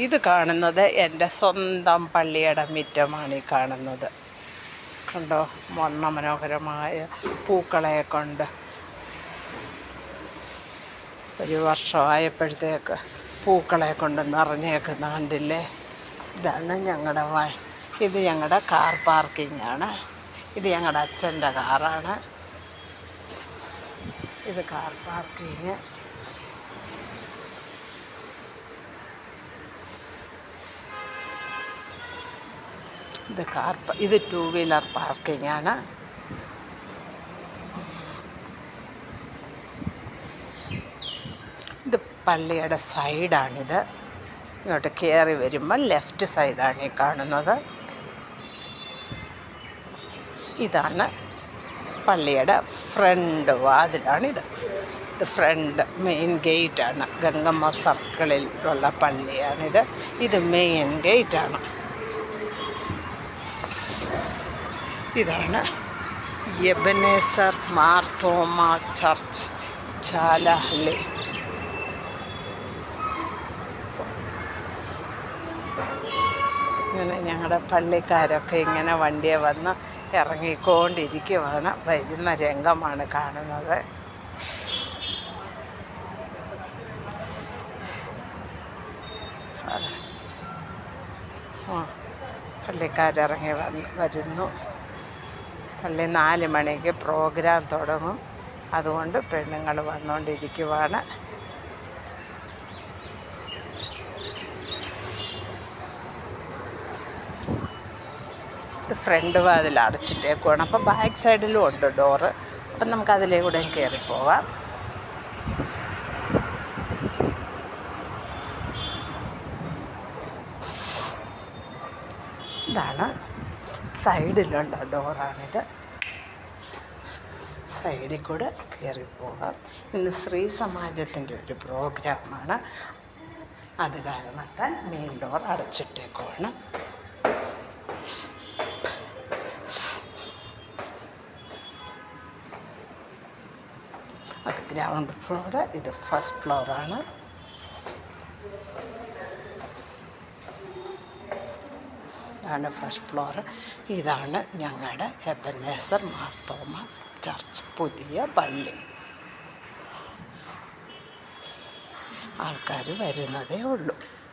ഇത് കാണുന്നത് എൻ്റെ സ്വന്തം പള്ളിയുടെ മുറ്റമാണ് ഈ കാണുന്നത്. കണ്ടോ, വർണ്ണമനോഹരമായ പൂക്കളെ കൊണ്ട്. ഒരു വർഷമായപ്പോഴത്തേക്ക് പൂക്കളെ കൊണ്ട് നിറഞ്ഞേക്കുന്ന കണ്ടില്ലേ. ഇതാണ് ഇത് ഞങ്ങളുടെ കാർ പാർക്കിങ്ങാണ്. ഇത് ഞങ്ങളുടെ അച്ഛൻ്റെ കാറാണ്. ഇത് കാർ പാർക്കിങ്. ഇത് 2 വീലർ പാർക്കിങ്ങാണ്. ഇത് പള്ളിയുടെ സൈഡാണിത്. ഇങ്ങോട്ട് കയറി വരുമ്പോൾ ലെഫ്റ്റ് സൈഡാണ് ഈ കാണുന്നത്. ഇതാണ് പള്ളിയുടെ ഫ്രണ്ട് വാതിലാണിത്. ഇത് ഫ്രണ്ട് മെയിൻ ഗേറ്റാണ്. ഗംഗമ്മ സർക്കിളിൽ ഉള്ള പള്ളിയാണിത്. ഇത് മെയിൻ ഗേറ്റാണ്. ഇതാണ് എബനേസർ മാർത്തോമ ചർച്ച്, ചാലഹള്ളി. ഇങ്ങനെ ഞങ്ങളുടെ പള്ളിക്കാരൊക്കെ ഇങ്ങനെ വണ്ടിയെ വന്ന് ഇറങ്ങിക്കൊണ്ടിരിക്കുവാണ്. വരുന്ന രംഗമാണ് കാണുന്നത്. പള്ളിക്കാരിറങ്ങി വരുന്നു. പള്ളി 4 മണിക്ക് പ്രോഗ്രാം തുടങ്ങും. അതുകൊണ്ട് പെണ്ണുങ്ങൾ വന്നുകൊണ്ടിരിക്കുവാണ്. ഇത് ഫ്രണ്ട് വാതിൽ അടച്ചിട്ടേക്കുവാണ്. അപ്പോൾ ബാക്ക് സൈഡിലും ഉണ്ട് ഡോറ്. അപ്പം നമുക്കതിലൂടെയും കയറിപ്പോവാം. ഇതാണ് സൈഡിലുള്ള ഡോറാണിത്. സൈഡിൽ കൂടെ കയറിപ്പോകാം. ഇന്ന് സ്ത്രീ സമാജത്തിൻ്റെ ഒരു പ്രോഗ്രാമാണ്. അത് കാരണത്താൽ മെയിൻ ഡോർ അടച്ചിട്ടേക്കുവാണ്. അത് ഗ്രൗണ്ട് ഫ്ലോറ്, ഇത് ഫസ്റ്റ് ഫ്ലോറാണ്. ഇതാണ് ഫസ്റ്റ് ഫ്ലോറ്. ഇതാണ് ഞങ്ങളുടെ എബനേസർ മാർത്തോമ ചർച്ച്, പുതിയ പള്ളി. ആൾക്കാർ വരുന്നതേ ഉള്ളൂ.